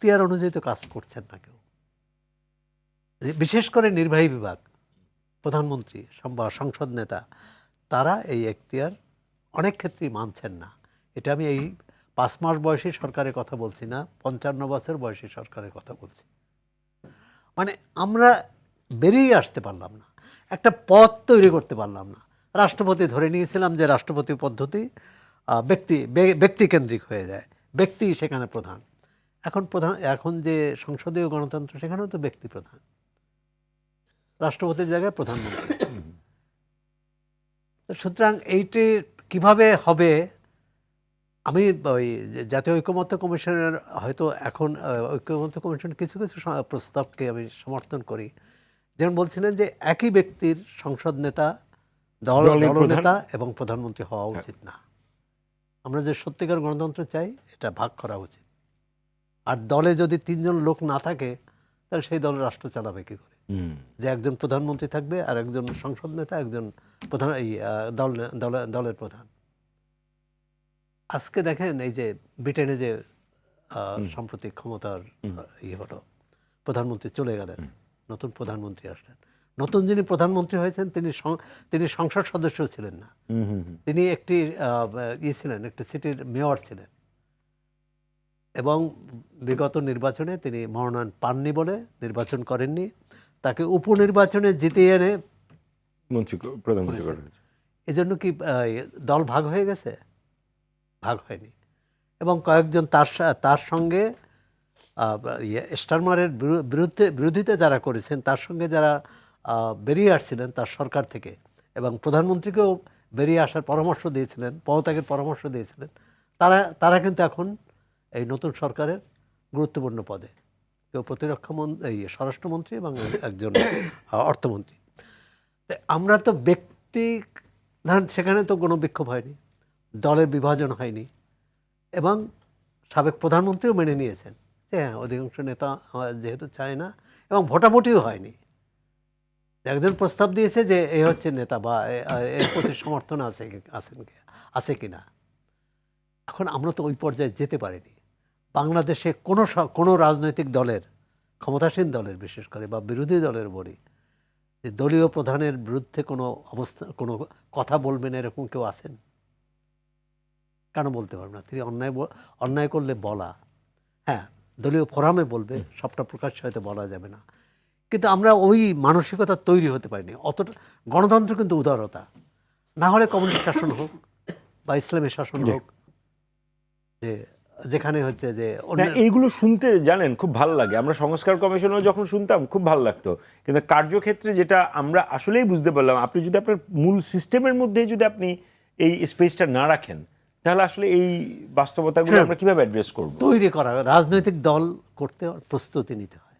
এখতিয়ার অনুযায়ী তো কাজ করছেন না কেউ। বিশেষ করে নির্বাহী বিভাগ, প্রধানমন্ত্রী বা সংসদ নেতা, তারা এই এখতিয়ার অনেক ক্ষেত্রেই মানছেন না। এটা আমি এই 5 মাস বয়সী সরকারের কথা বলছি না, 55 বছর বয়সী সরকারের কথা বলছি। মানে আমরা বেরিয়ে আসতে পারলাম না, একটা পথ তৈরি করতে পারলাম না। রাষ্ট্রপতি ধরে নিয়েছিলাম যে রাষ্ট্রপতি পদ্ধতি ব্যক্তিকেন্দ্রিক হয়ে যায়, ব্যক্তি সেখানে প্রধান। এখন যে সংসদীয় গণতন্ত্র, সেখানেও তো ব্যক্তি প্রধান, রাষ্ট্রপতির জায়গায় প্রধানমন্ত্রী। সুতরাং এইটি কিভাবে হবে, আমি ওই জাতীয় ঐকমত্য কমিশনের হয়তো এখন ঐকমত্য কমিশন কিছু কিছু প্রস্তাবকে আমি সমর্থন করি। যেমন বলছিলেন যে একই ব্যক্তির সংসদ নেতা, দলনেতা এবং প্রধানমন্ত্রী হওয়া উচিত না। আমরা যে সত্যিকার গণতন্ত্র চাই, এটা ভাগ করা উচিত। আর দলে যদি 3 জন লোক না থাকে, তাহলে সেই দল রাষ্ট্র চালাবে কি করে? যে একজন প্রধানমন্ত্রী থাকবে আর একজন সংসদ নেতা, একজন প্রধান দলের প্রধান। আজকে দেখেন এই যে ব্রিটেনে যে সাম্প্রতিক ক্ষমতার হলো, প্রধানমন্ত্রী চলে গেলেন, নতুন প্রধানমন্ত্রী আসলেন। নতুন যিনি প্রধানমন্ত্রী হয়েছেন তিনি সংসদ সদস্য ছিলেন না, তিনি একটি ছিলেন, একটি সিটির মেয়র ছিলেন। এবং বিগত নির্বাচনে তিনি মনোনয়ন পাননি বলে নির্বাচন করেননি, তাকে উপনির্বাচনে জিতিয়ে এনে প্রধানমন্ত্রী। এজন্য কি দল ভাগ হয়ে গেছে? ভাগ হয়নি। এবং কয়েকজন তার সঙ্গে স্টারমারের বিরোধিতা যারা করেছেন, তার সঙ্গে যারা বেরিয়ে আসছিলেন তার সরকার থেকে, এবং প্রধানমন্ত্রীকেও বেরিয়ে আসার পরামর্শ দিয়েছিলেন, পদত্যাগের পরামর্শ দিয়েছিলেন, তারা কিন্তু এখন এই নতুন সরকারের গুরুত্বপূর্ণ পদে, কেউ প্রতিরক্ষা মন্ত্রী, স্বরাষ্ট্রমন্ত্রী এবং একজন অর্থমন্ত্রী। আমরা তো ব্যক্তি, ধরেন সেখানে তো কোনো বিক্ষোভ হয়নি, দলের বিভাজন হয়নি, এবং সাবেক প্রধানমন্ত্রীও মেনে নিয়েছেন যে হ্যাঁ, অধিকাংশ নেতা যেহেতু চায় না, এবং ভোটাভুটিও হয়নি। একজন প্রস্তাব দিয়েছে যে এই হচ্ছে নেতা, বা এর প্রতি সমর্থন আছে কিনা। এখন আমরা তো ওই পর্যায়ে যেতে পারিনি। বাংলাদেশে কোনো রাজনৈতিক দলের, ক্ষমতাসীন দলের বিশেষ করে, বা বিরোধী দলের বলি, যে দলীয় প্রধানের বিরুদ্ধে কোনো কথা বলবেন এরকম কেউ আছেন? কেন বলতে পারবে না? তিনি অন্যায় করলে বলা, হ্যাঁ দলীয় ফোরামে বলবে, সবটা প্রকাশ্যে হয়তো বলা যাবে না। কিন্তু আমরা ওই মানসিকতা তৈরি হতে পারিনি। অতটা গণতন্ত্র কিন্তু উদারতা, না হলে কমিউনিস্ট শাসন হোক বা ইসলামী শাসন হোক, যেখানে হচ্ছে যে এইগুলো শুনতে জানেন খুব ভালো লাগে। আমরা সংস্কার কমিশনও যখন শুনতাম খুব ভালো লাগতো, কিন্তু কার্যক্ষেত্রে যেটা আমরা আসলেই বুঝতে পারলাম, আপনি যদি আপনার মূল সিস্টেমের মধ্যে যদি আপনি এই স্পেসটা না রাখেন, তাহলে আসলে এই বাস্তবতাগুলো আমরা কিভাবে অ্যাড্রেস করব? তৈরি করা, রাজনৈতিক দল করতে প্রস্তুতি নিতে হয়।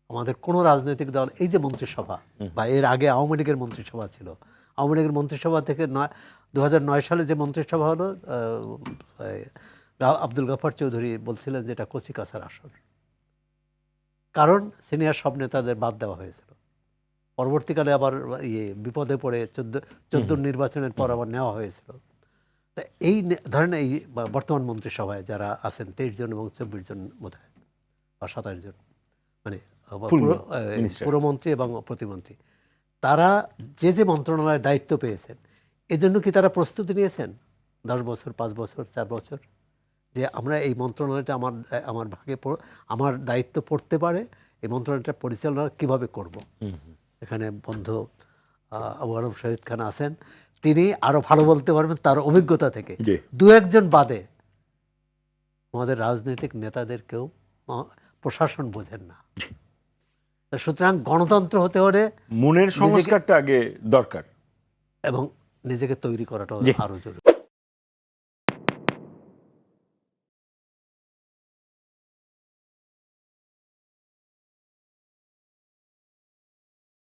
আমাদের কোনো রাজনৈতিক দল, এই যে মন্ত্রিসভা, বা এর আগে আওয়ামী লীগের মন্ত্রিসভা ছিল, আওয়ামী লীগের মন্ত্রিসভা থেকে 2009 সালে যে মন্ত্রিসভা হলো, আব্দুল গফর চৌধুরী বলছিলেন যে এটা কচি কাছার আসর, কারণ সিনিয়র সব নেতাদের বাদ দেওয়া হয়েছিল। পরবর্তীকালে আবার বিপদে পড়ে 14 নির্বাচনের পর আবার নেওয়া হয়েছিল। তা এই ধরেন এই বর্তমান মন্ত্রিসভায় যারা আছেন 23 জন এবং 24 জন বোধহয়, বা 27 জন, মানে পুরমন্ত্রী এবং প্রতিমন্ত্রী, তারা যে মন্ত্রণালয়ের দায়িত্ব পেয়েছেন, এজন্য কি তারা প্রস্তুতি নিয়েছেন 10 বছর, 5 বছর, 4 বছর, যে আমরা এই মন্ত্রণালয়টা আমার ভাগে আমার দায়িত্ব পড়তে পারে, এই মন্ত্রণালয়টা পরিচালনা কিভাবে করব? এখানে বন্ধু আবু আলম শহীদ খান আছেন, তিনি আরো ভালো বলতে পারবেন তার অভিজ্ঞতা থেকে। 2-1 জন বাদে আমাদের রাজনৈতিক নেতাদের কেউ প্রশাসন বোঝেন না। সুতরাং গণতন্ত্র হতে হলে মনের সংস্কারটা আগে দরকার, এবং নিজেকে তৈরি করাটা আরো জরুরি।